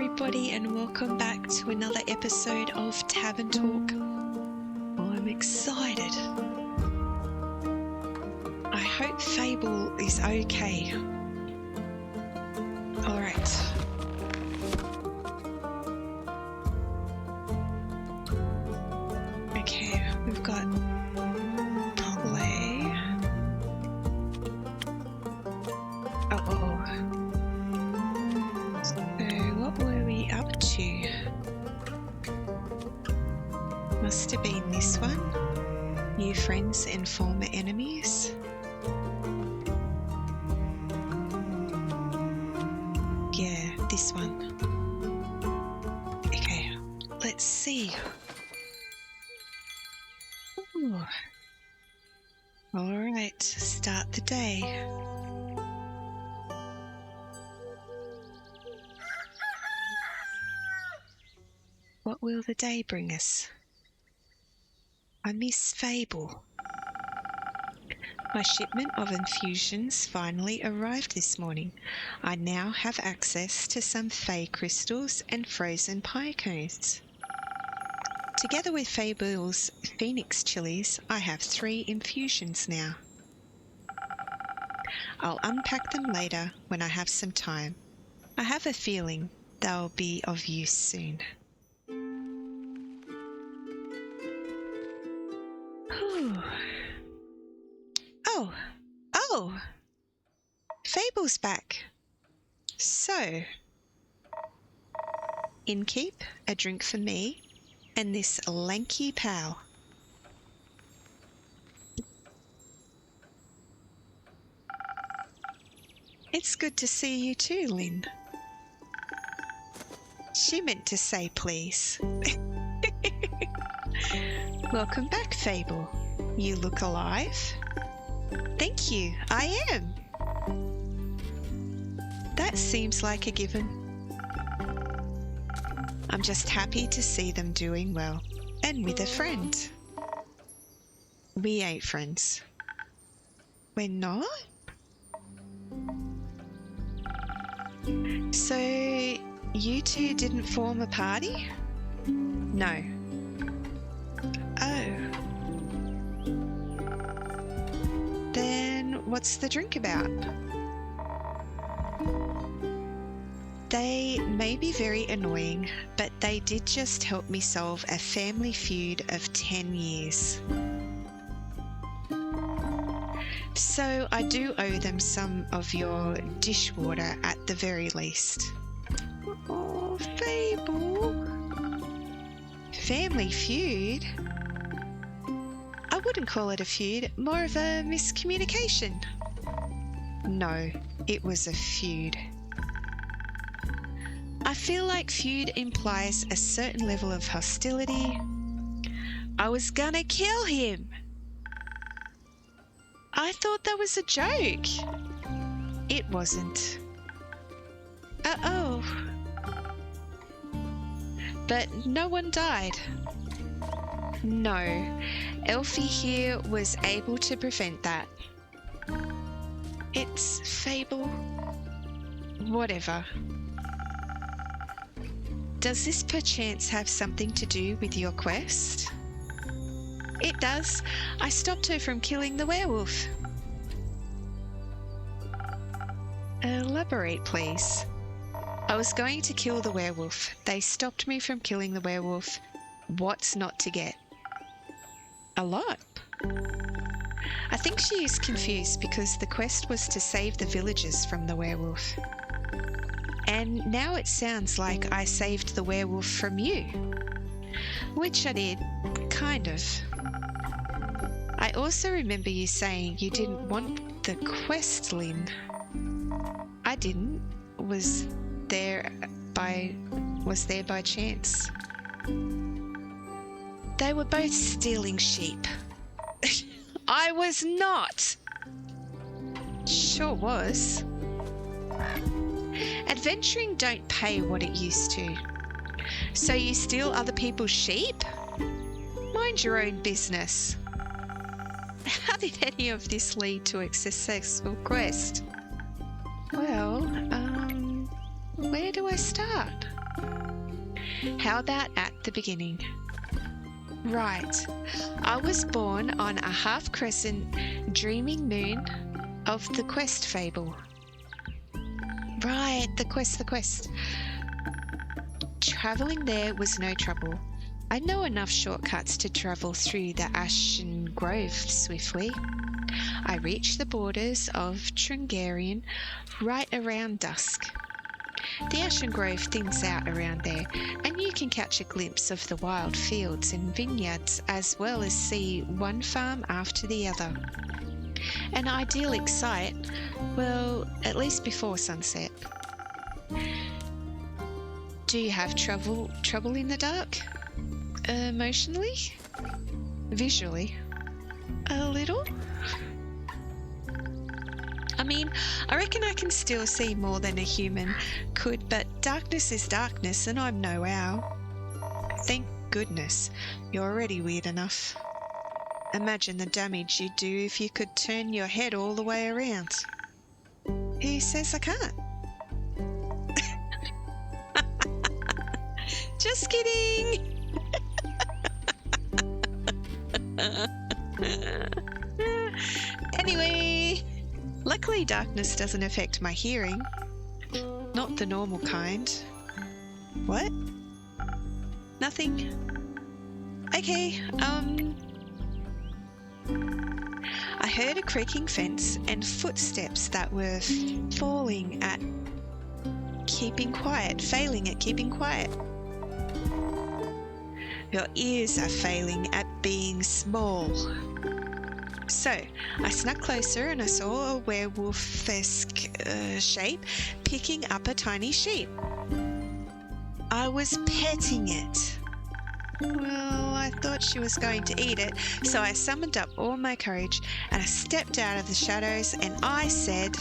everybody, and welcome back to another episode of Tavern Talk. I'm excited. I hope Fable is okay. Alright. Okay, we've got play. What were we up to? Must have been this one. New friends and former enemies. Yeah, this one. Okay, let's see. Ooh. All right, start the day. What will the day bring us? I miss Fable. My shipment of infusions finally arrived this morning. I now have access to some Fey crystals and frozen pie cones. Together with Fable's Phoenix chilies, I have 3 infusions now. I'll unpack them later when I have some time. I have a feeling they'll be of use soon. Oh, Fable's back. So, innkeep, a drink for me, and this lanky pal. It's good to see you too, Lynn. She meant to say please. Welcome back, Fable. You look alive. Thank you, I am. That seems like a given. I'm just happy to see them doing well, and with a friend. We ain't friends. We're not? So, you two didn't form a party? No. Oh. Then what's the drink about? They may be very annoying, but they did just help me solve a family feud of 10 years. So I do owe them some of your dishwater at the very least. Oh, Fable. Family feud? I wouldn't call it a feud, more of a miscommunication. No, it was a feud. I feel like feud implies a certain level of hostility. I was gonna kill him. I thought that was a joke. It wasn't. Uh-oh. But no one died. No, Elfie here was able to prevent that. It's Fable. Whatever. Does this perchance have something to do with your quest? It does. I stopped her from killing the werewolf. Elaborate, please. I was going to kill the werewolf. They stopped me from killing the werewolf. What's not to get? A lot. I think she is confused because the quest was to save the villagers from the werewolf. And now it sounds like I saved the werewolf from you. Which I did, kind of. I also remember you saying you didn't want the quest, Lynn. I didn't. Was there by chance. They were both stealing sheep. I was not. Sure was. Adventuring don't pay what it used to. So you steal other people's sheep? Mind your own business. How did any of this lead to a successful quest? Well, where do I start? How about at the beginning? Right. I was born on a half-crescent dreaming moon of the quest fable. Right, the quest. Travelling there was no trouble. I know enough shortcuts to travel through the Ashen Grove swiftly. I reached the borders of Tringarian right around dusk. The Ashen Grove thins out around there, and you can catch a glimpse of the wild fields and vineyards as well as see one farm after the other. An idyllic sight, well, at least before sunset. Do you have trouble in the dark? Emotionally? Visually? A little? I mean, I reckon I can still see more than a human could, but darkness is darkness and I'm no owl. Thank goodness, you're already weird enough. Imagine the damage you'd do if you could turn your head all the way around. Who says I can't? Just kidding! Anyway, luckily darkness doesn't affect my hearing. Not the normal kind. What? Nothing? Okay, I heard a creaking fence and footsteps that were failing at keeping quiet. Your ears are failing at being small. So, I snuck closer and I saw a werewolf-esque shape picking up a tiny sheep. I was petting it. Well, I thought she was going to eat it, so I summoned up all my courage and I stepped out of the shadows and I said,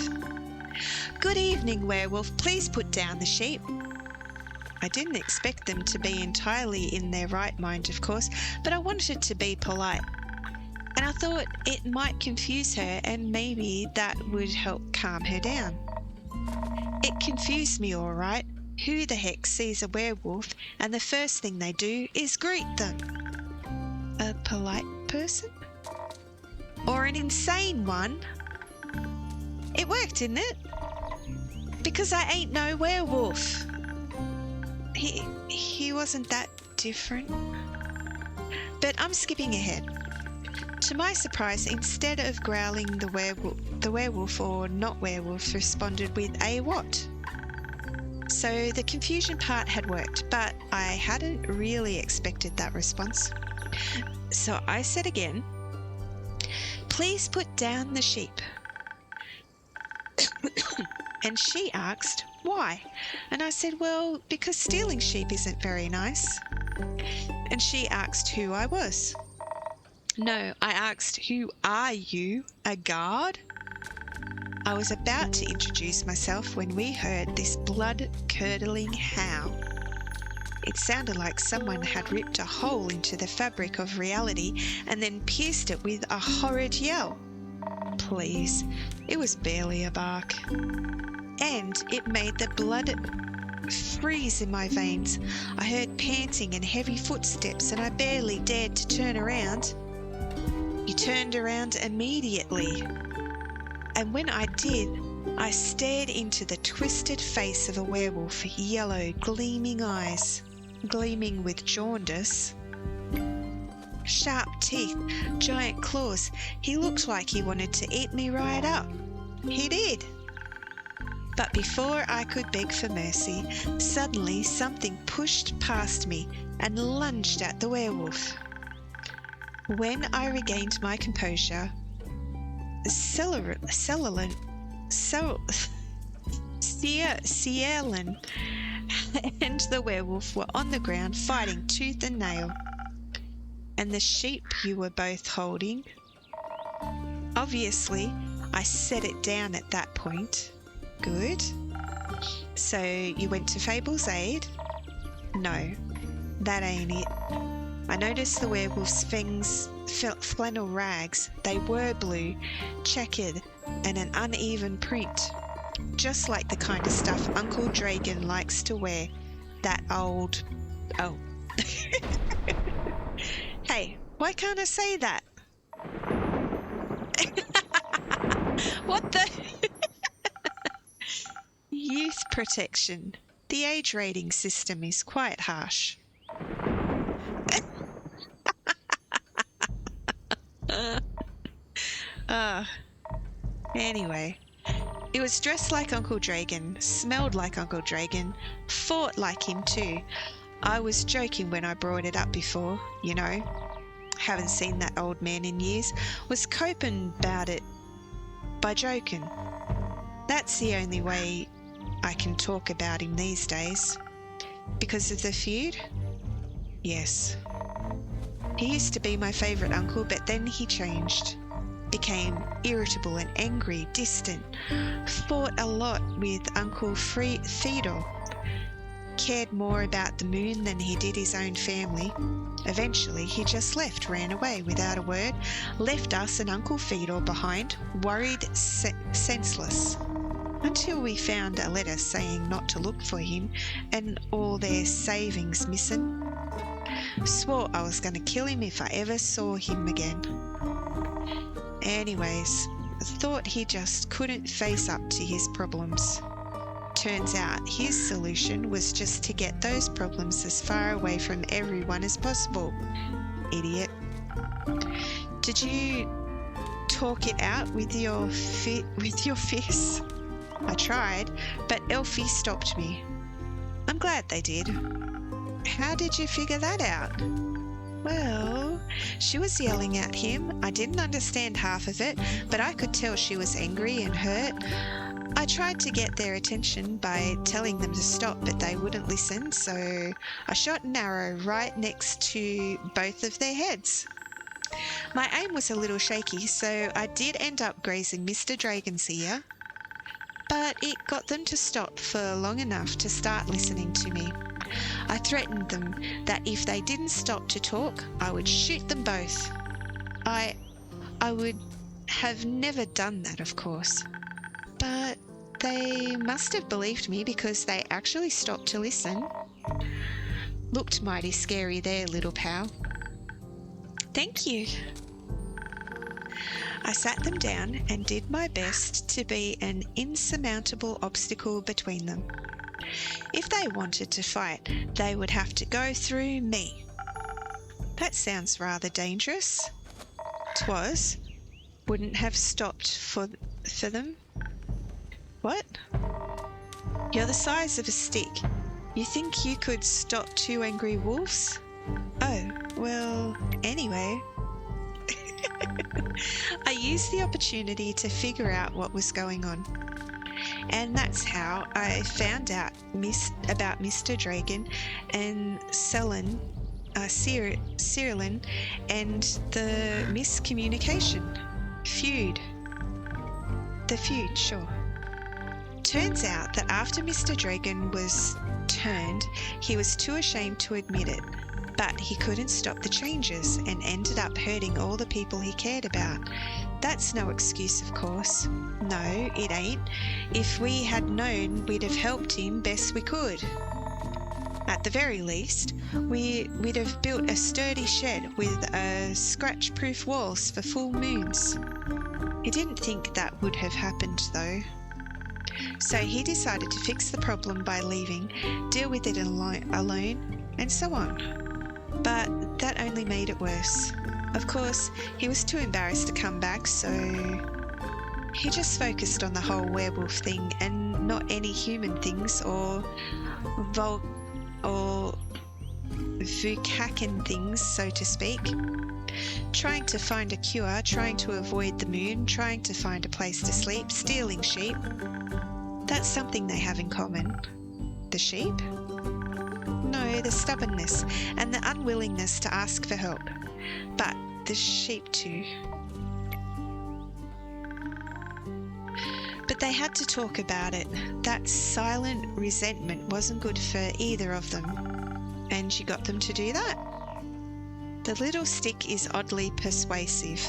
"Good evening, werewolf. Please put down the sheep." I didn't expect them to be entirely in their right mind, of course, but I wanted to be polite. And I thought it might confuse her and maybe that would help calm her down. It confused me all right. Who the heck sees a werewolf and the first thing they do is greet them? A polite person? Or an insane one? It worked, didn't it? Because I ain't no werewolf. He wasn't that different. But I'm skipping ahead. To my surprise, instead of growling, the werewolf or not werewolf responded with a what? So the confusion part had worked, but I hadn't really expected that response. So I said again, "Please put down the sheep." And she asked, "Why?" And I said, "Well, because stealing sheep isn't very nice." And she asked who I was. No, I asked, "Who are you? A guard?" I was about to introduce myself when we heard this blood-curdling howl. It sounded like someone had ripped a hole into the fabric of reality and then pierced it with a horrid yell. Please, it was barely a bark. And it made the blood freeze in my veins. I heard panting and heavy footsteps and I barely dared to turn around. You turned around immediately. And when I did, I stared into the twisted face of a werewolf, yellow, gleaming eyes, gleaming with jaundice. Sharp teeth, giant claws. He looked like he wanted to eat me right up. He did. But before I could beg for mercy, suddenly something pushed past me and lunged at the werewolf. When I regained my composure, Ciaran and the werewolf were on the ground fighting tooth and nail. And the sheep you were both holding? Obviously, I set it down at that point. Good. So you went to Fable's aid? No, that ain't it. I noticed the werewolf's fangs, flannel rags. They were blue, checkered, and an uneven print. Just like the kind of stuff Uncle Dragon likes to wear. That old Oh. Hey, why can't I say that? What the? Youth protection. The age rating system is quite harsh. Uh, anyway, it was dressed like Uncle Dragon, smelled like Uncle Dragon, fought like him too. I was joking when I brought it up before, you know. Haven't seen that old man in years. Was coping about it by joking. That's the only way I can talk about him these days. Because of the feud? Yes. He used to be my favourite uncle, but then he changed. Became irritable and angry, distant. Fought a lot with Uncle Theodore. Cared more about the moon than he did his own family. Eventually, he just left, ran away without a word, left us and Uncle Theodore behind, worried, senseless. Until we found a letter saying not to look for him and all their savings missing. Swore I was going to kill him if I ever saw him again. Anyways, thought he just couldn't face up to his problems. Turns out his solution was just to get those problems as far away from everyone as possible. Idiot. Did you talk it out with your fists? I tried, but Elfie stopped me. I'm glad they did. How did you figure that out? Well, she was yelling at him. I didn't understand half of it, but I could tell she was angry and hurt. I tried to get their attention by telling them to stop, but they wouldn't listen, so I shot an arrow right next to both of their heads. My aim was a little shaky, so I did end up grazing Mr. Dragon's ear, but it got them to stop for long enough to start listening to me. I threatened them that if they didn't stop to talk, I would shoot them both. I would have never done that, of course. But they must have believed me because they actually stopped to listen. Looked mighty scary there, little pal. Thank you. I sat them down and did my best to be an insurmountable obstacle between them. If they wanted to fight, they would have to go through me. That sounds rather dangerous. 'Twas. Wouldn't have stopped for them. What? You're the size of a stick. You think you could stop two angry wolves? Oh, well, anyway. I used the opportunity to figure out what was going on. And that's how I found out about Mr. Dragon and Ceylin and the miscommunication. The feud, sure. Turns out that after Mr. Dragon was turned, he was too ashamed to admit it, but he couldn't stop the changes and ended up hurting all the people he cared about. That's no excuse, of course. No, it ain't. If we had known, we'd have helped him best we could. At the very least, we'd have built a sturdy shed with scratch-proof walls for full moons. He didn't think that would have happened, though. So he decided to fix the problem by leaving, deal with it alone, and so on. But that only made it worse. Of course, he was too embarrassed to come back, so he just focused on the whole werewolf thing and not any human things or Vukakin things, so to speak. Trying to find a cure, trying to avoid the moon, trying to find a place to sleep, stealing sheep. That's something they have in common. The sheep? No, the stubbornness and the unwillingness to ask for help. But the sheep too. But they had to talk about it. That silent resentment wasn't good for either of them. And you got them to do that. The little stick is oddly persuasive.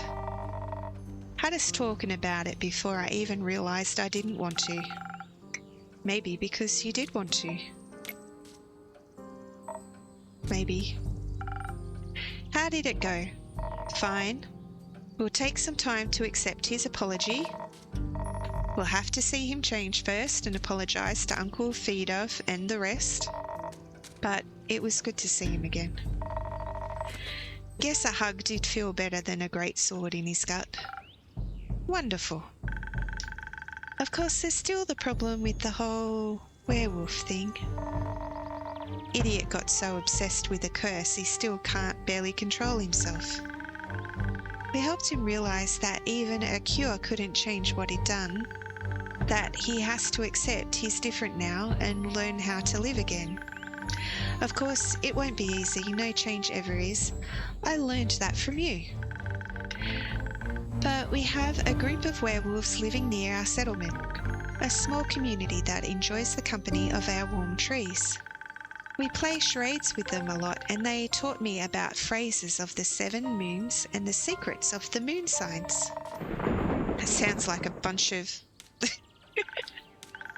Had us talking about it before I even realised I didn't want to. Maybe because you did want to. maybe. How did it go? Fine. We'll take some time to accept his apology. We'll have to see him change first and apologise to Uncle Fidov and the rest. But it was good to see him again. Guess a hug did feel better than a great sword in his gut. Wonderful. Of course, there's still the problem with the whole werewolf thing. Idiot got so obsessed with a curse he still can't barely control himself. We helped him realise that even a cure couldn't change what he'd done, that he has to accept he's different now and learn how to live again. Of course, it won't be easy, no change ever is. I learned that from you. But we have a group of werewolves living near our settlement, a small community that enjoys the company of our warm trees. We play charades with them a lot, and they taught me about phrases of the 7 moons and the secrets of the moon signs. It sounds like a bunch of...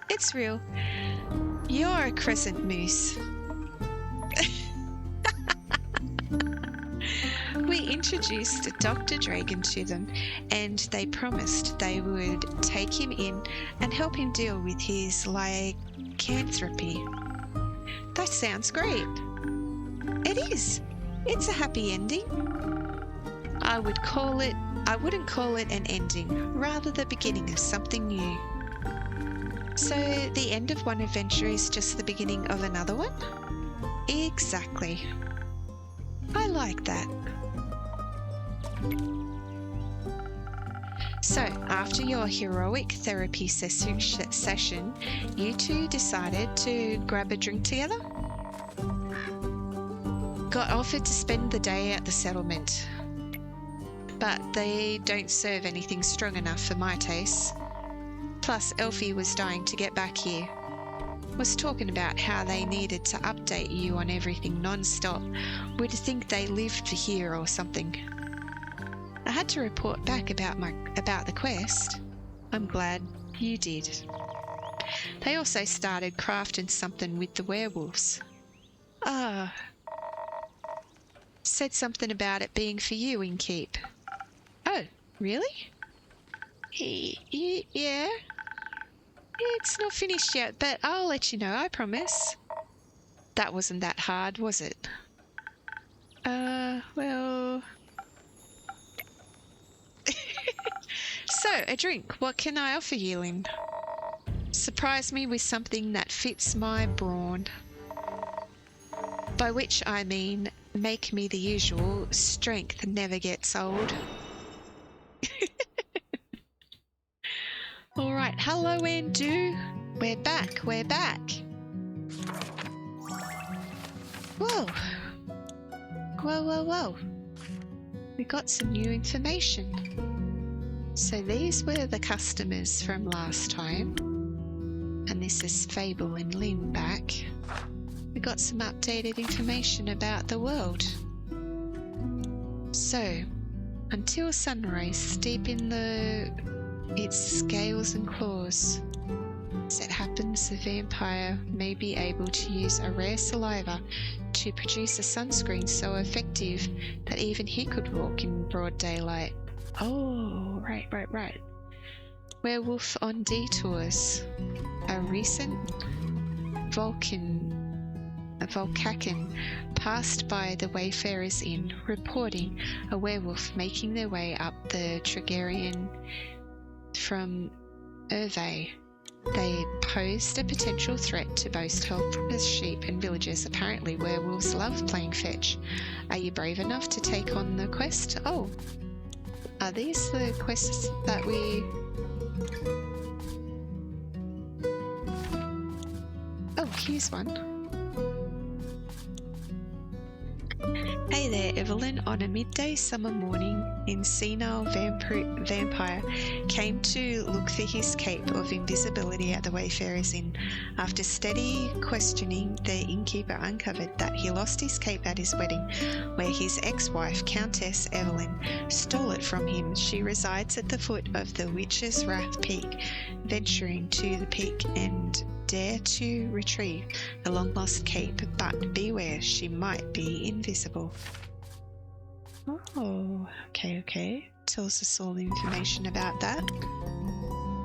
It's real. You're a crescent moose. We introduced Dr. Dragon to them, and they promised they would take him in and help him deal with his lycanthropy. That sounds great. It is. It's a happy ending. I wouldn't call it an ending, rather the beginning of something new. So the end of one adventure is just the beginning of another one? Exactly. I like that. So, after your heroic therapy session, you two decided to grab a drink together? Got offered to spend the day at the settlement, but they don't serve anything strong enough for my taste. Plus, Elfie was dying to get back here. Was talking about how they needed to update you on everything non-stop. Would think they lived here or something. I had to report back about the quest. I'm glad you did. They also started crafting something with the werewolves. Said something about it being for you in keep. Oh, really? Yeah. It's not finished yet, but I'll let you know, I promise. That wasn't that hard, was it? Well... So, a drink. What can I offer you, Lynn? Surprise me with something that fits my brawn. By which I mean, make me the usual, strength never gets old. Alright, hello Andu. We're back. Whoa. We got some new information. So these were the customers from last time. And this is Fable and Lynn back. We got some updated information about the world. So, until sunrise, steep in its scales and claws. As it happens, the vampire may be able to use a rare saliva to produce a sunscreen so effective that even he could walk in broad daylight. Oh, right. Werewolf on detours. A recent Volcacan passed by the Wayfarers Inn, reporting a werewolf making their way up the Tregarian from Urve. They posed a potential threat to both helpless sheep and villagers. Apparently, werewolves love playing fetch. Are you brave enough to take on the quest? Oh, are these the quests that we... Oh, here's one. Hey there, Evelyn. On a midday summer morning, a senile vampire came to look for his cape of invisibility at the Wayfarers Inn. After steady questioning, the innkeeper uncovered that he lost his cape at his wedding, where his ex-wife, Countess Evelyn, stole it from him. She resides at the foot of the Witch's Wrath Peak. Venturing to the peak and dare to retrieve the long-lost cape, but beware, she might be invisible. Oh, okay. Tells us all the information about that.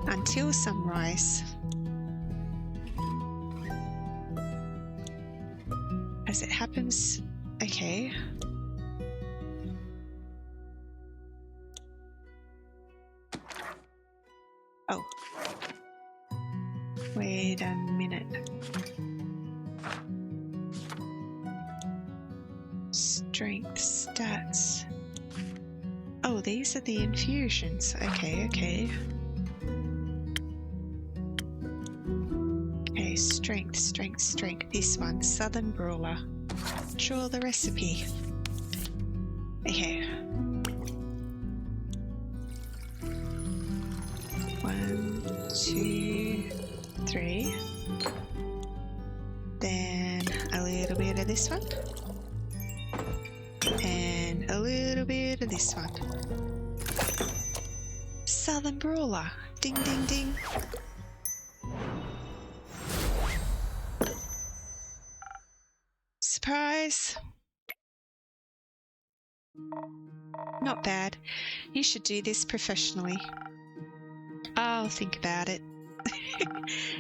Until sunrise. As it happens, okay. Oh. Wait a minute. Strength stats. Oh, these are the infusions. Okay. Okay, strength. This one, Southern Brawler. Draw the recipe. Okay. 1, 2, 3. Then a little bit of this one. And a little bit of this one. Southern Brawler. Ding, ding, ding. Surprise. Not bad. You should do this professionally. I'll think about it.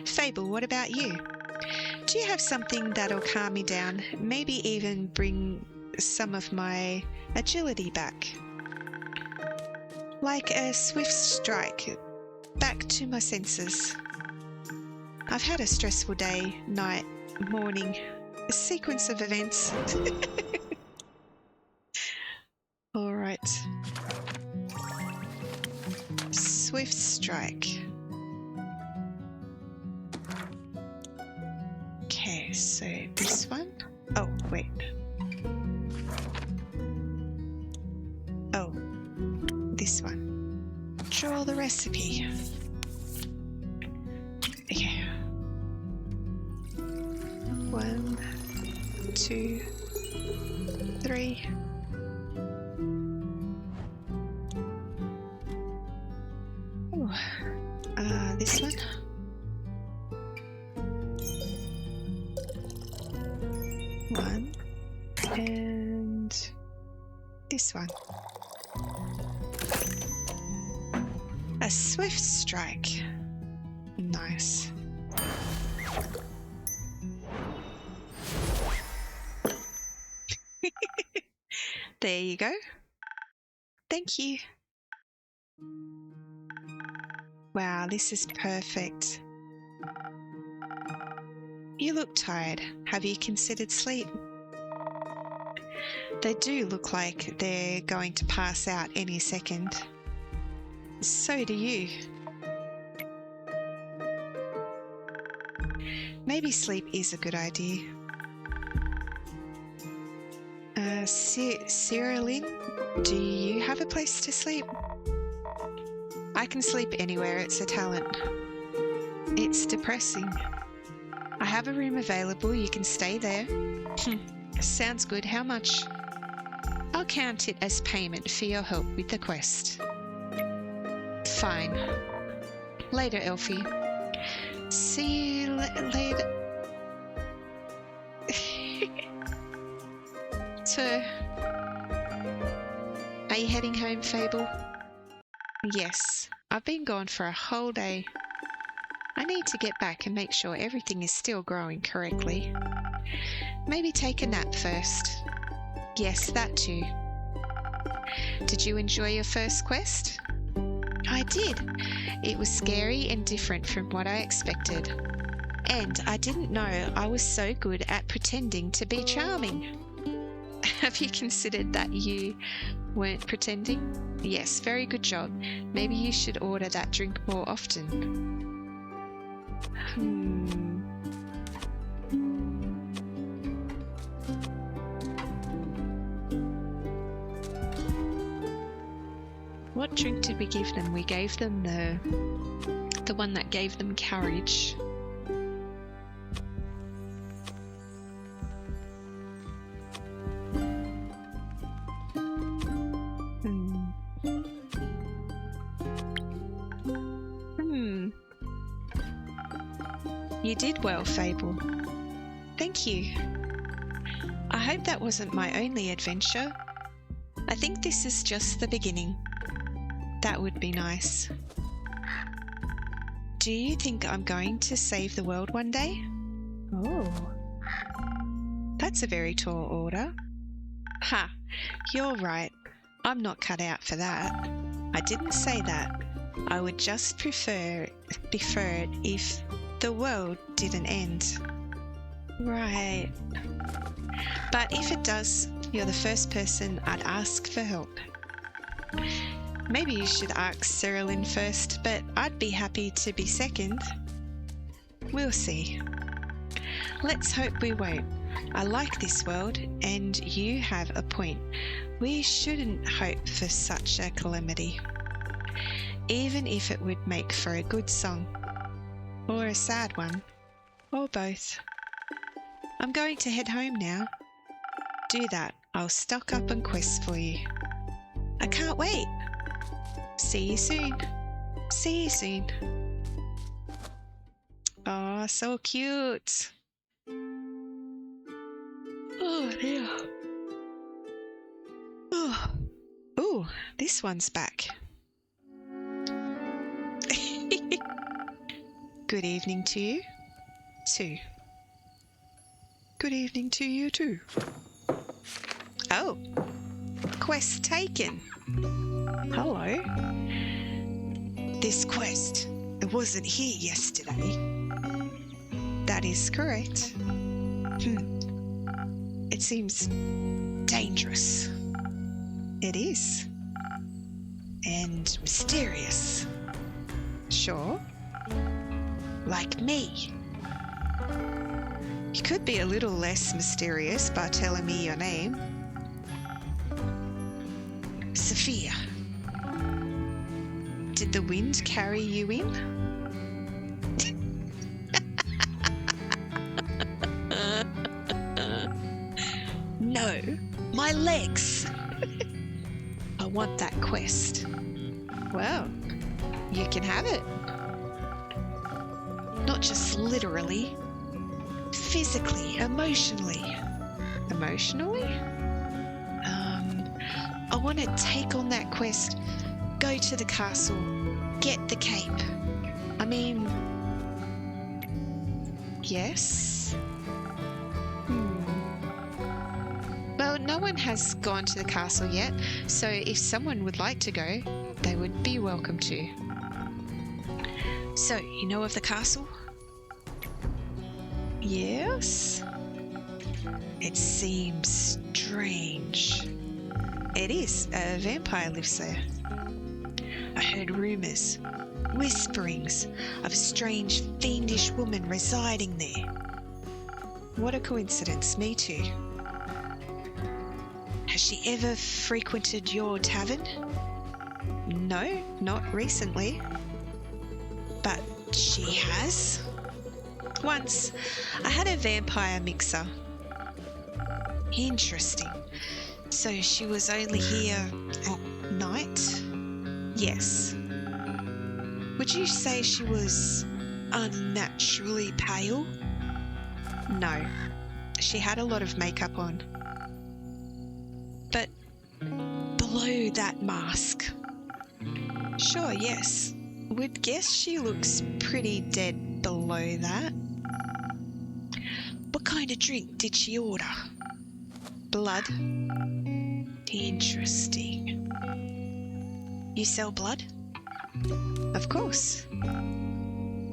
Fable, what about you? Do you have something that'll calm me down? Maybe even bring some of my agility back? Like a swift strike, back to my senses. I've had a stressful day, night, morning, a sequence of events. All right. Swift strike. Okay, so this one. Oh, wait. Oh, this one. Draw the recipe. Okay. 1, 2, 3. Oh, this one. One. And this one. A swift strike. Nice. There you go. Thank you. Wow, this is perfect. You look tired. Have you considered sleep? They do look like they're going to pass out any second. So do you. Maybe sleep is a good idea. Cyrilyn, do you have a place to sleep? I can sleep anywhere, it's a talent. It's depressing. I have a room available, you can stay there. Sounds good, how much? I'll count it as payment for your help with the quest. Fine. Later, Elfie. See you later. So, are you heading home, Fable? Yes, I've been gone for a whole day. I need to get back and make sure everything is still growing correctly. Maybe take a nap first. Yes, that too. Did you enjoy your first quest? I did. It was scary and different from what I expected. And I didn't know I was so good at pretending to be charming. Have you considered that you weren't pretending? Yes, very good job. Maybe you should order that drink more often. What drink did we give them? We gave them the one that gave them courage. You did well, Fable. Thank you. I hope that wasn't my only adventure. I think this is just the beginning. That would be nice. Do you think I'm going to save the world one day? Oh. That's a very tall order. Ha, you're right. I'm not cut out for that. I didn't say that. I would just prefer it if the world didn't end. Right. But if it does, you're the first person I'd ask for help. Maybe you should ask Cerilyn first, but I'd be happy to be second. We'll see. Let's hope we won't. I like this world, and you have a point. We shouldn't hope for such a calamity, even if it would make for a good song. Or a sad one. Or both. I'm going to head home now. Do that. I'll stock up on quests for you. I can't wait. See you soon. See you soon. Oh, so cute. Oh, dear. Oh. Ooh, this one's back. Good evening to you, too. Good evening to you, too. Oh, quest taken. Hello. This quest, it wasn't here yesterday. That is correct. It seems dangerous. It is. And mysterious. Sure. Like me. You could be a little less mysterious by telling me your name. Sophia. Did the wind carry you in? No, my legs. I want that quest. Well, you can have it. Not just literally. Physically, emotionally. Emotionally? I want to take on that quest, go to the castle, get the cape. I mean, yes? Well, no one has gone to the castle yet, so if someone would like to go, they would be welcome to. So, you know of the castle? Yes? It seems strange. It is. A vampire lives there. I heard rumours, whisperings of a strange fiendish woman residing there. What a coincidence, me too. Has she ever frequented your tavern? No, not recently. But she has? Once, I had a vampire mixer. Interesting. So she was only here at night? Yes. Would you say she was unnaturally pale? No. She had a lot of makeup on. But below that mask? Sure, yes. Would guess she looks pretty dead below that. What kind of drink did she order? Blood? Interesting. You sell blood? Of course.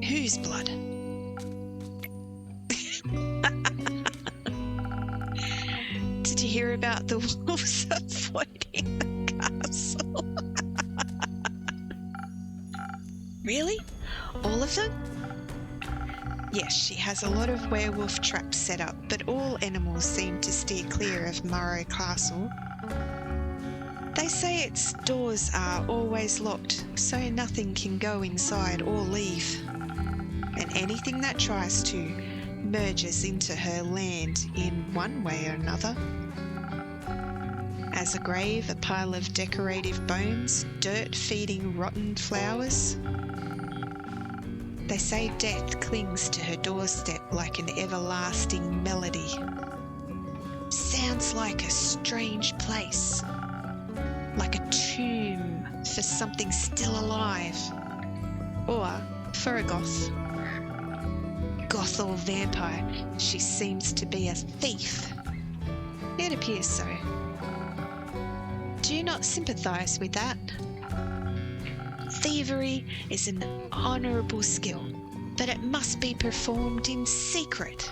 Whose blood? Did you hear about the wolves avoiding the castle? Really? All of them? Yes, she has a lot of werewolf traps set up, but all animals seem to steer clear of Morrow Castle. They say its doors are always locked, so nothing can go inside or leave. And anything that tries to merges into her land in one way or another. As a grave, a pile of decorative bones, dirt feeding rotten flowers. They say death clings to her doorstep like an everlasting melody. Sounds like a strange place, like a tomb for something still alive, or for a goth. Goth or vampire, she seems to be a thief. It appears so. Do you not sympathise with that? Thievery is an honourable skill, but it must be performed in secret,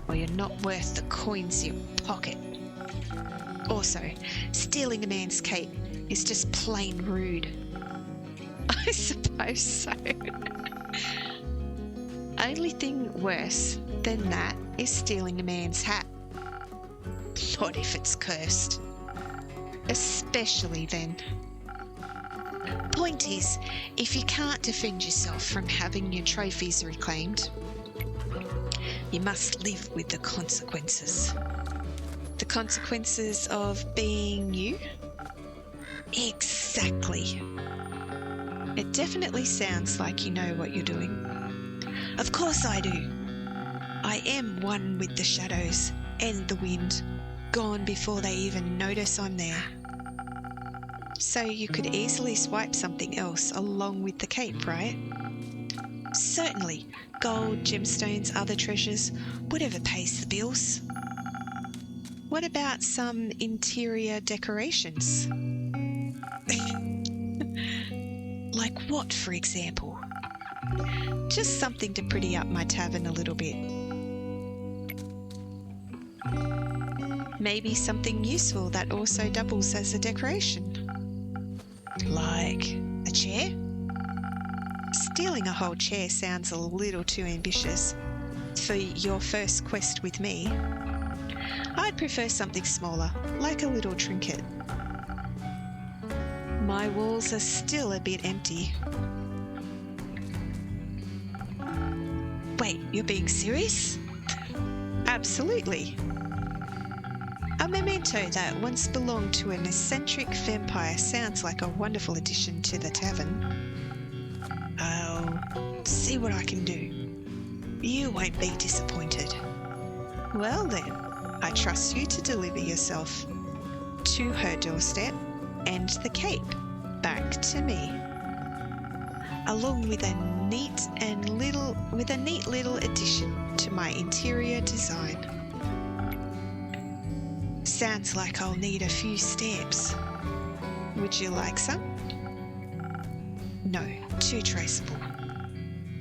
or you're not worth the coins you pocket. Also, stealing a man's cape is just plain rude. I suppose so. Only thing worse than that is stealing a man's hat. Not if it's cursed. Especially then. Point is, if you can't defend yourself from having your trophies reclaimed, you must live with the consequences. The consequences of being you? Exactly. It definitely sounds like you know what you're doing. Of course I do. I am one with the shadows and the wind, gone before they even notice I'm there. So you could easily swipe something else along with the cape, right? Certainly. Gold, gemstones, other treasures, whatever pays the bills. What about some interior decorations? Like what, for example? Just something to pretty up my tavern a little bit. Maybe something useful that also doubles as a decoration. Like a chair? Stealing a whole chair sounds a little too ambitious for your first quest with me. I'd prefer something smaller, like a little trinket. My walls are still a bit empty. Wait, you're being serious? Absolutely. A memento that once belonged to an eccentric vampire sounds like a wonderful addition to the tavern. I'll see what I can do. You won't be disappointed. Well then, I trust you to deliver yourself to her doorstep and the cape back to me, along with a neat little addition to my interior design. Sounds like I'll need a few stamps. Would you like some? No, too traceable.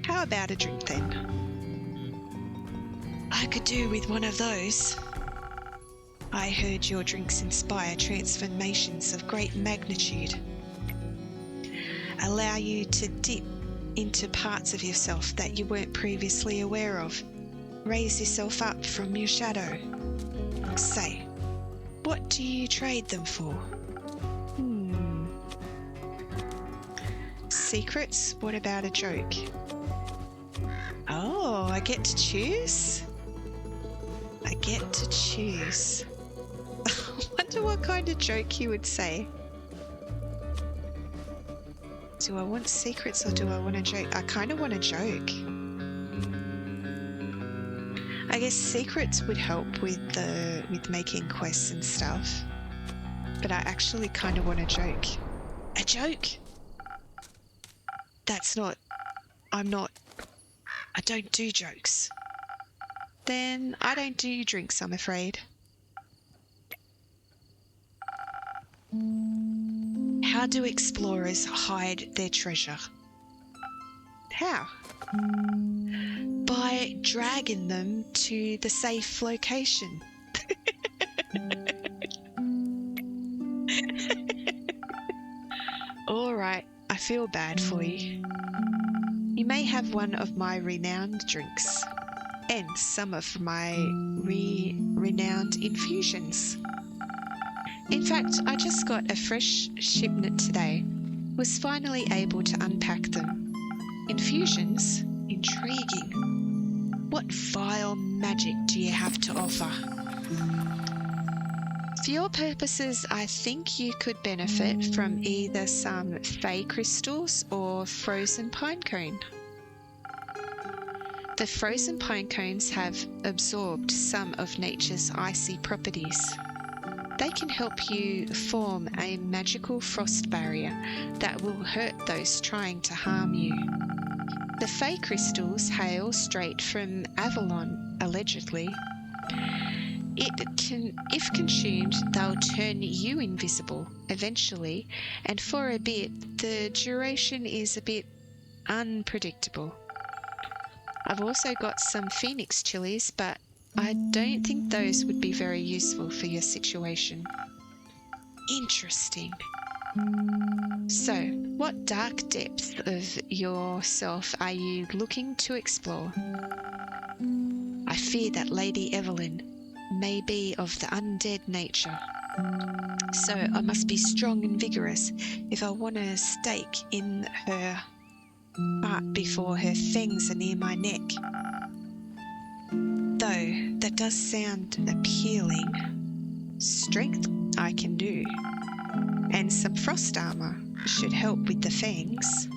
How about a drink then? I could do with one of those. I heard your drinks inspire transformations of great magnitude. Allow you to dip into parts of yourself that you weren't previously aware of. Raise yourself up from your shadow. Say, what do you trade them for? Secrets? What about a joke? Oh, I get to choose? I get to choose. I wonder what kind of joke you would say. Do I want secrets or do I want a joke? I kind of want a joke. I guess secrets would help with making quests and stuff. But I actually kind of want a joke. A joke? I don't do jokes. Then I don't do drinks, I'm afraid. How do explorers hide their treasure? How? By dragging them to the safe location. All right, I feel bad for you. You may have one of my renowned drinks and some of my renowned infusions. In fact, I just got a fresh shipment today. Was finally able to unpack them. Infusions? Intriguing. What vile magic do you have to offer? For your purposes, I think you could benefit from either some fey crystals or frozen pine cone. The frozen pine cones have absorbed some of nature's icy properties. They can help you form a magical frost barrier that will hurt those trying to harm you. The Fey crystals hail straight from Avalon, allegedly. If consumed, they'll turn you invisible eventually, and for a bit, the duration is a bit unpredictable. I've also got some phoenix chilies, but I don't think those would be very useful for your situation. Interesting. So, what dark depth of yourself are you looking to explore? I fear that Lady Evelyn may be of the undead nature, so I must be strong and vigorous if I want a stake in her heart before her fangs are near my neck. Though that does sound appealing. Strength I can do, and some frost armor should help with the fangs.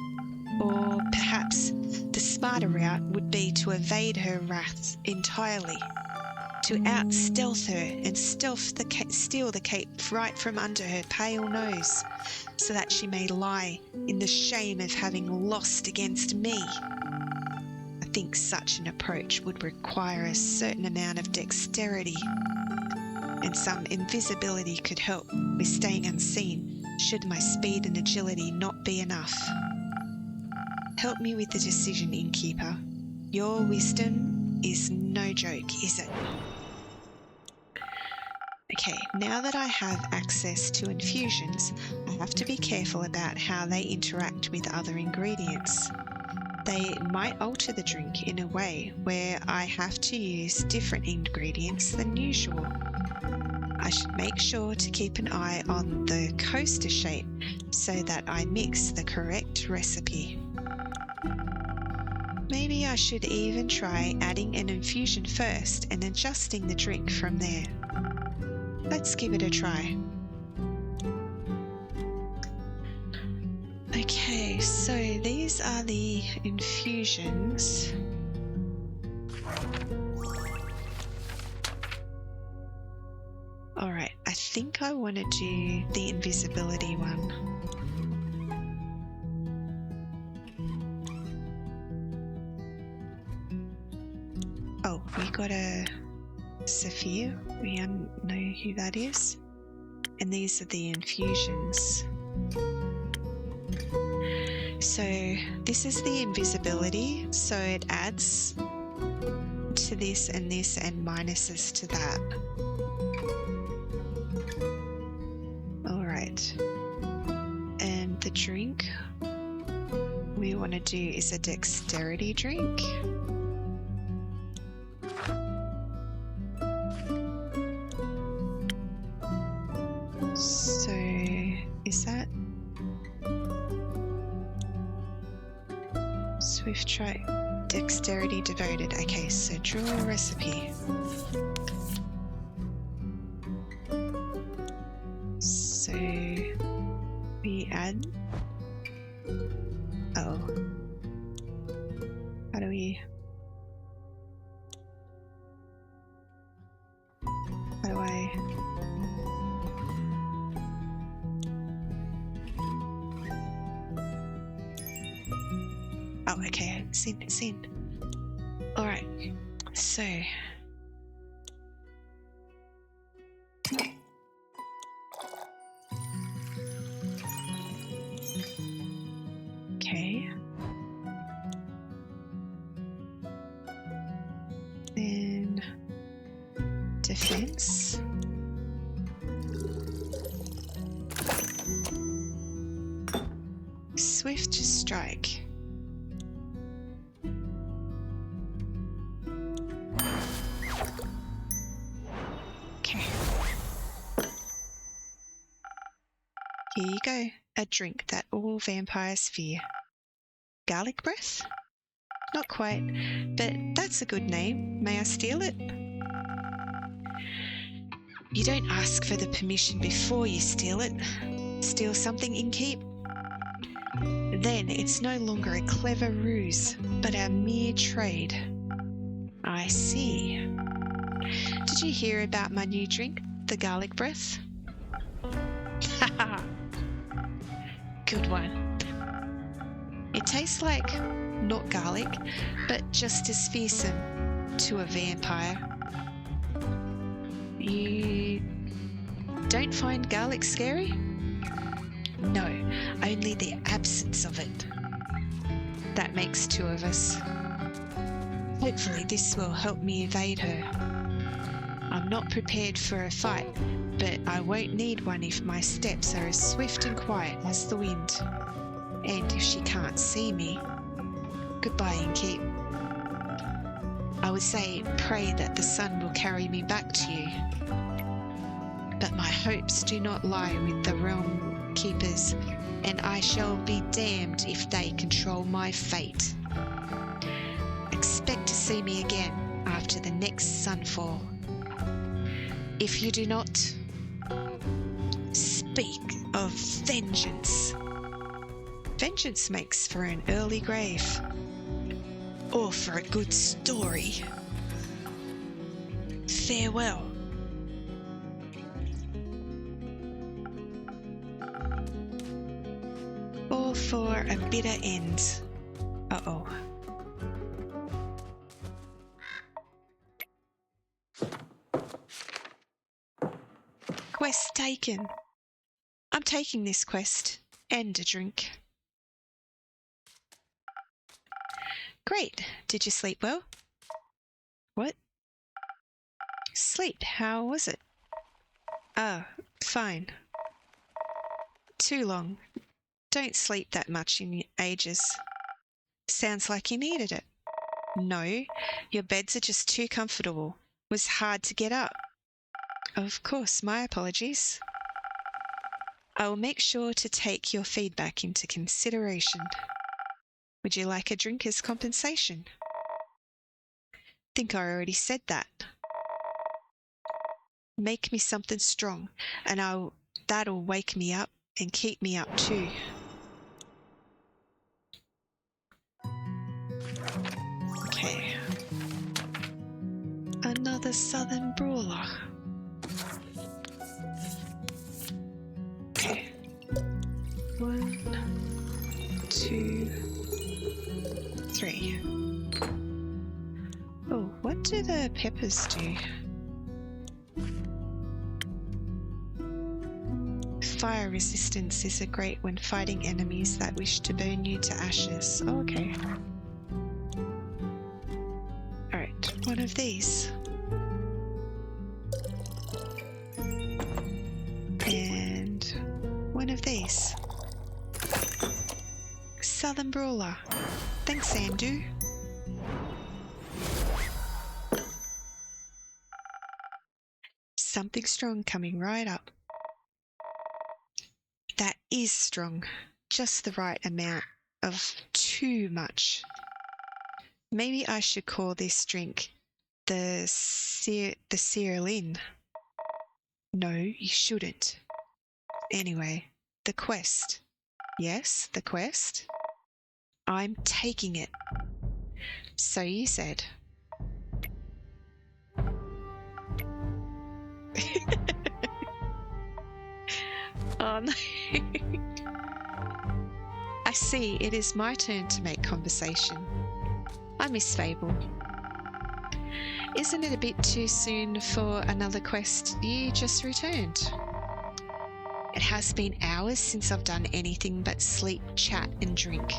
Or perhaps the smarter route would be to evade her wrath entirely, to out-stealth her and steal the cape right from under her pale nose, so that she may lie in the shame of having lost against me. I think such an approach would require a certain amount of dexterity, and some invisibility could help with staying unseen should my speed and agility not be enough. Help me with the decision, innkeeper. Your wisdom is no joke, is it? Okay, now that I have access to infusions, I have to be careful about how they interact with other ingredients. They might alter the drink in a way where I have to use different ingredients than usual. I should make sure to keep an eye on the coaster shape so that I mix the correct recipe. Maybe I should even try adding an infusion first and adjusting the drink from there. Let's give it a try. Okay, so these are the infusions. Alright, I think I want to do the invisibility one. Oh, we got a Sophia. We don't know who that is. And these are the infusions. So this is the invisibility, so it adds to this and minuses to that. Alright. And the drink we want to do is a dexterity drink. So is that Swift try dexterity devoted? Okay, so draw a recipe. So we add. Oh, how do we? How do I? Oh, okay, it's in. Alright, so. Okay. Then defense. Swift strike. Here you go, a drink that all vampires fear. Garlic breath? Not quite, but that's a good name. May I steal it? You don't ask for the permission before you steal it. Steal something, innkeep? Then it's no longer a clever ruse, but a mere trade. I see. Did you hear about my new drink, the garlic breath? Haha. Good one. It tastes like not garlic, but just as fearsome to a vampire. You don't find garlic scary? No, only the absence of it. That makes two of us. Hopefully this will help me evade her. I'm not prepared for a fight, but I won't need one if my steps are as swift and quiet as the wind. And if she can't see me, goodbye Innkeep. I would say pray that the sun will carry me back to you. But my hopes do not lie with the realm keepers, and I shall be damned if they control my fate. Expect to see me again after the next sunfall. If you do not, speak of vengeance. Vengeance makes for an early grave, or for a good story. Farewell. Or for a bitter end. Uh-oh. Quest taken. I'm taking this quest and a drink. Great. Did you sleep well? What? Sleep. How was it? Oh, fine. Too long. Don't sleep that much in ages. Sounds like you needed it. No, your beds are just too comfortable. Was hard to get up. Of course, my apologies. I will make sure to take your feedback into consideration. Would you like a drink as compensation? Think I already said that. Make me something strong, and that'll wake me up and keep me up too. Okay. Another southern brawler. Okay. 1, 2, 3. Oh, what do the peppers do? Fire resistance is great when fighting enemies that wish to burn you to ashes. Oh, okay. Alright, one of these. And one of these. Southern Brawler. Thanks, Andu. Something strong coming right up. That is strong. Just the right amount of too much. Maybe I should call this drink the Cerealin. No, you shouldn't. Anyway, the quest. Yes, the quest. I'm taking it. So you said. Oh no. I see, it is my turn to make conversation. I miss Fable. Isn't it a bit too soon for another quest? You just returned. It has been hours since I've done anything but sleep, chat and drink.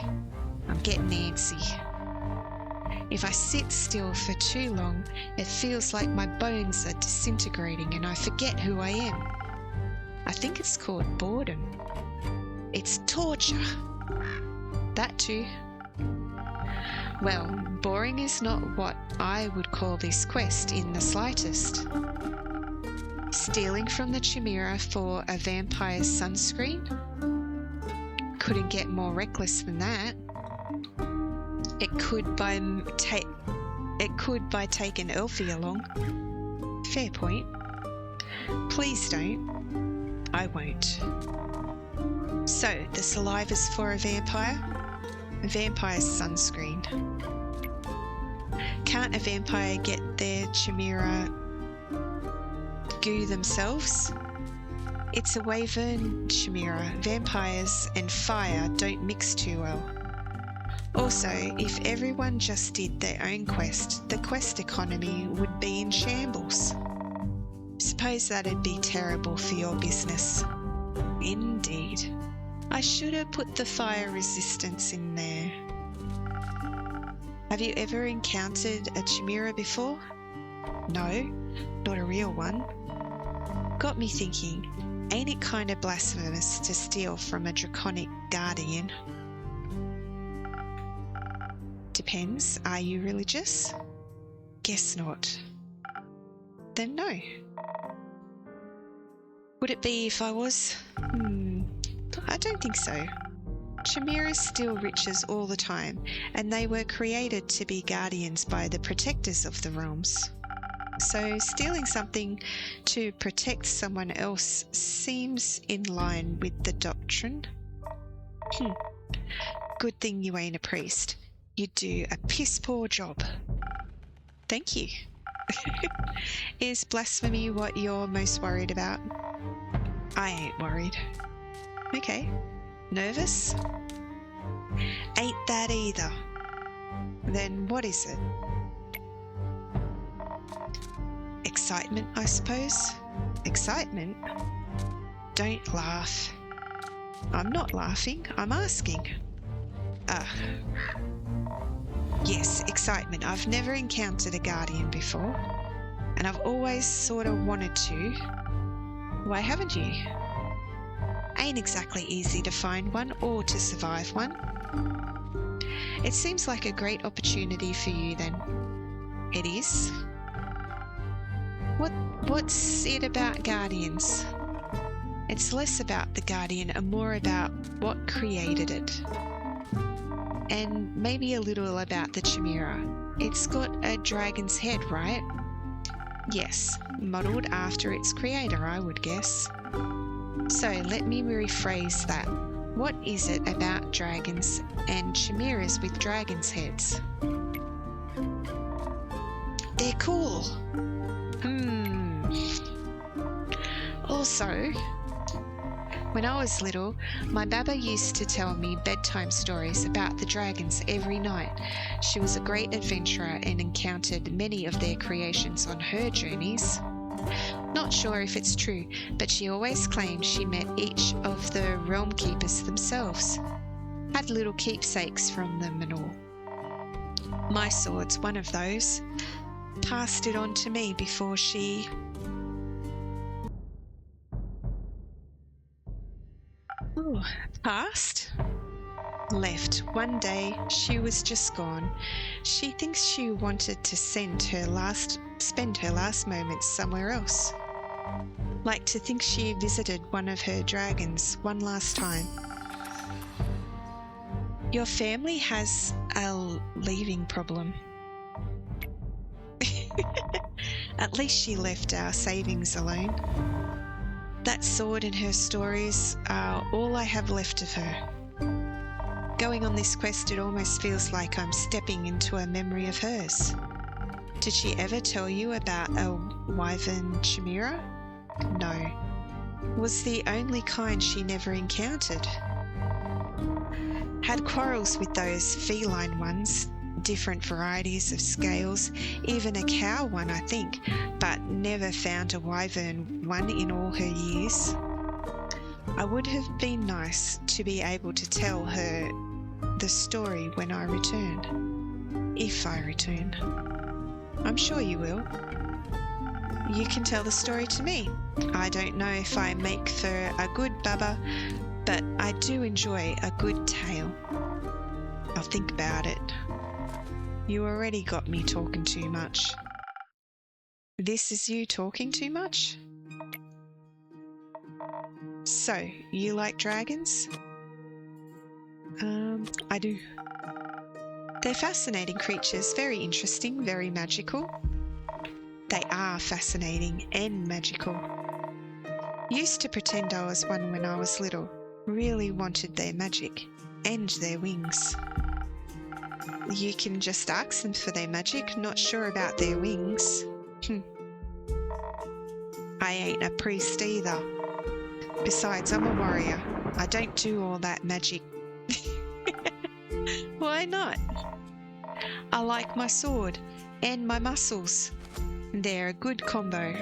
I'm getting antsy. If I sit still for too long, it feels like my bones are disintegrating and I forget who I am. I think it's called boredom. It's torture. That too. Well, boring is not what I would call this quest in the slightest. Stealing from the Chimera for a vampire's sunscreen? Couldn't get more reckless than that. It could by taking Elfie along. Fair point. Please don't. I won't. So, the saliva's for a vampire? A vampire's sunscreen. Can't a vampire get their chimera goo themselves? It's a wyvern chimera. Vampires and fire don't mix too well. Also, if everyone just did their own quest, the quest economy would be in shambles. Suppose that'd be terrible for your business. Indeed. I should have put the fire resistance in there. Have you ever encountered a chimera before? No, not a real one. Got me thinking, ain't it kind of blasphemous to steal from a draconic guardian? Depends. Are you religious? Guess not. Then no. Would it be if I was? I don't think so. Chimeras steal riches all the time, and they were created to be guardians by the protectors of the realms. So stealing something to protect someone else seems in line with the doctrine. Good thing you ain't a priest. You do a piss-poor job. Thank you. Is blasphemy what you're most worried about? I ain't worried. Okay. Nervous? Ain't that either. Then what is it? Excitement, I suppose. Excitement? Don't laugh. I'm not laughing, I'm asking. Yes, excitement. I've never encountered a guardian before, and I've always sort of wanted to. Why haven't you? Ain't exactly easy to find one or to survive one. It seems like a great opportunity for you then. It is? What's it about guardians? It's less about the guardian and more about what created it. And maybe a little about the chimera. It's got a dragon's head, right? Yes, modelled after its creator, I would guess. So let me rephrase that. What is it about dragons and chimeras with dragons' heads? They're cool. Also, when I was little, my baba used to tell me bedtime stories about the dragons every night. She was a great adventurer and encountered many of their creations on her journeys. Not sure if it's true, but she always claimed she met each of the realm keepers themselves. Had little keepsakes from them and all. My sword's one of those. Passed it on to me before she... Passed? Left. One day, she was just gone. She thinks she wanted to spend her last moments somewhere else. Like to think she visited one of her dragons one last time. Your family has a leaving problem. At least she left our savings alone. That sword and her stories are all I have left of her. Going on this quest, it almost feels like I'm stepping into a memory of hers. Did she ever tell you about a wyvern chimera? No. Was the only kind she never encountered. Had quarrels with those feline ones, different varieties of scales, even a cow one I think, but never found a wyvern one in all her years. I would have been nice to be able to tell her the story when I return. If I return. I'm sure you will. You can tell the story to me. I don't know if I make for a good baba, but I do enjoy a good tale. I'll think about it. You already got me talking too much. This is you talking too much? So, you like dragons? I do. They're fascinating creatures, very interesting, very magical. They are fascinating and magical. Used to pretend I was one when I was little. Really wanted their magic and their wings. You can just ask them for their magic. Not sure about their wings. I ain't a priest either. Besides, I'm a warrior. I don't do all that magic. Why not? I like my sword and my muscles. They're a good combo.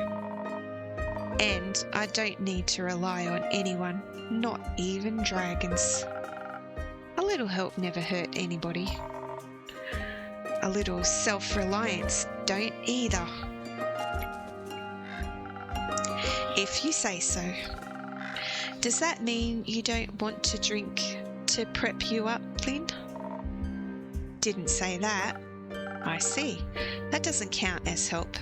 And I don't need to rely on anyone, not even dragons. A little help never hurt anybody. A little self-reliance don't either. If you say so. Does that mean you don't want to drink to prep you up, Flynn? Didn't say that. I see. That doesn't count as help.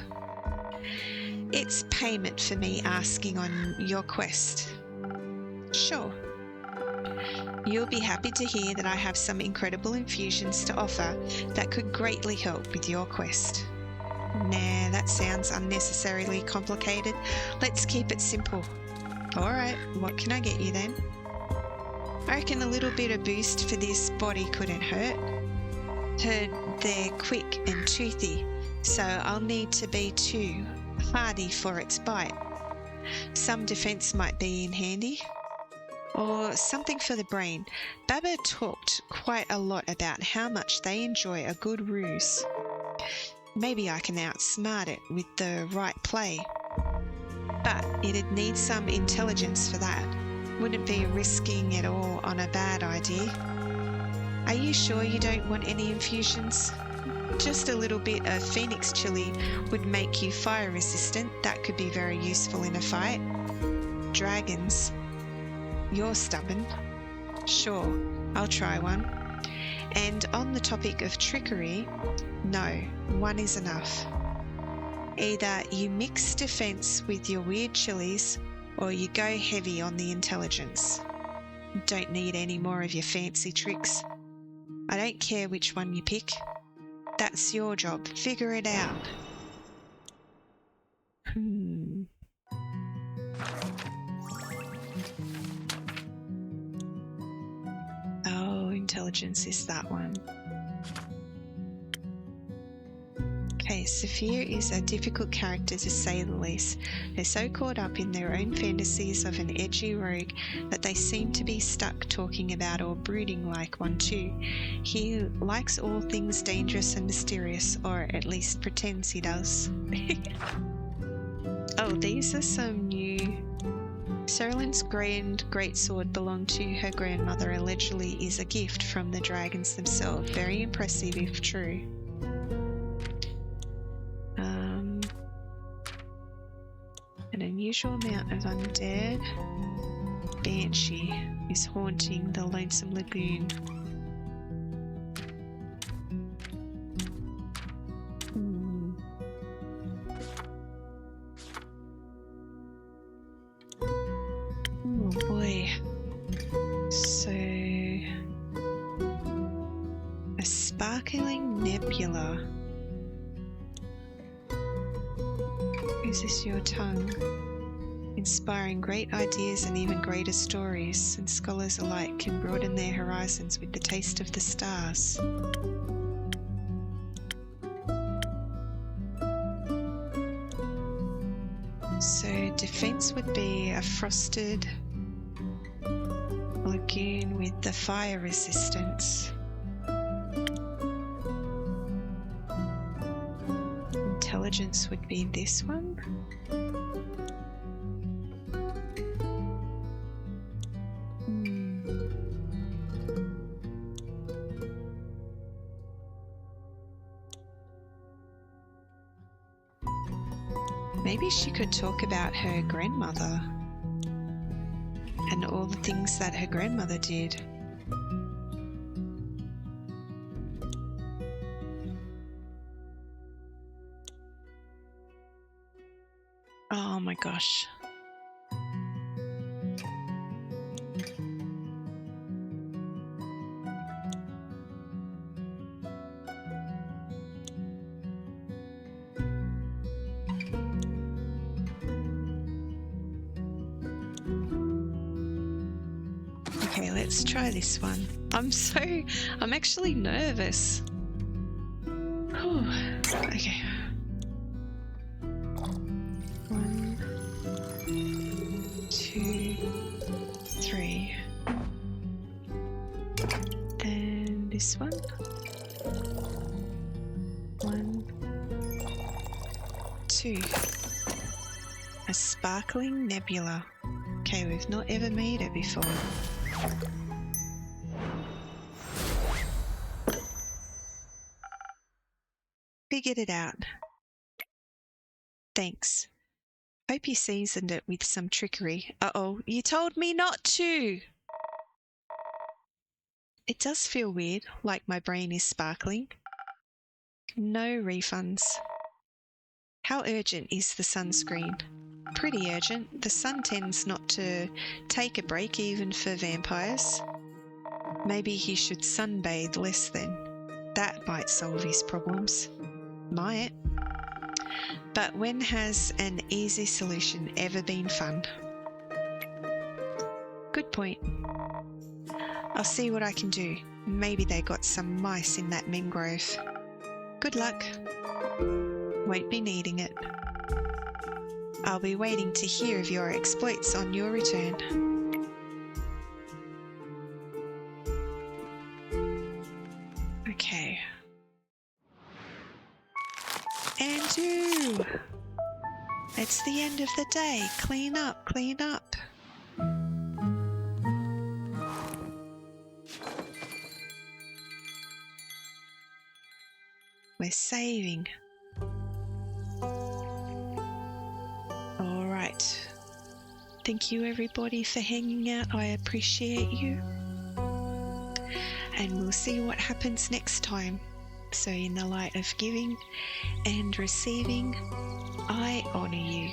It's payment for me asking on your quest. Sure. You'll be happy to hear that I have some incredible infusions to offer that could greatly help with your quest. Nah, that sounds unnecessarily complicated. Let's keep it simple. Alright, what can I get you then? I reckon a little bit of boost for this body couldn't hurt. Heard they're quick and toothy, so I'll need to be too hardy for its bite. Some defense might be in handy. Or something for the brain. Baba talked quite a lot about how much they enjoy a good ruse. Maybe I can outsmart it with the right play. But it'd need some intelligence for that. Wouldn't be risking it all on a bad idea. Are you sure you don't want any infusions? Just a little bit of phoenix chili would make you fire resistant. That could be very useful in a fight. Dragons. You're stubborn. Sure, I'll try one. And on the topic of trickery, no, one is enough. Either you mix defense with your weird chilies, or you go heavy on the intelligence. Don't need any more of your fancy tricks. I don't care which one you pick. That's your job. Figure it out. Oh, intelligence is that one. Okay, Sophia is a difficult character to say the least. They're so caught up in their own fantasies of an edgy rogue that they seem to be stuck talking about or brooding like one too. He likes all things dangerous and mysterious, or at least pretends he does. Oh, these are some new... Cerlin's greatsword belonged to her grandmother, allegedly is a gift from the dragons themselves. Very impressive if true. An unusual amount of undead banshee is haunting the lonesome lagoon. Oh boy. So, a sparkling nebula. Is this your tongue? Inspiring great ideas and even greater stories, and scholars alike can broaden their horizons with the taste of the stars. So defense would be a frosted lagoon with the fire resistance. Intelligence would be this one. Maybe she could talk about her grandmother and all the things that her grandmother did. Oh my gosh. Okay, let's try this one. I'm actually nervous. Okay. 1, 2, 3. And this one. 1, 2. A sparkling nebula. Okay, we've not ever made it before. Figured it out. Thanks. Hope you seasoned it with some trickery. Uh-oh, you told me not to! It does feel weird, like my brain is sparkling. No refunds. How urgent is the sunscreen? Pretty urgent. The sun tends not to take a break even for vampires. Maybe he should sunbathe less then. That might solve his problems. Might. But when has an easy solution ever been fun? Good point. I'll see what I can do. Maybe they got some mice in that mangrove. Good luck. Won't be needing it. I'll be waiting to hear of your exploits on your return. Okay. Andrew! It's the end of the day. Clean up, clean up. We're saving. All right. Thank you everybody for hanging out. I appreciate you. And we'll see what happens next time. So in the light of giving and receiving, I honour you.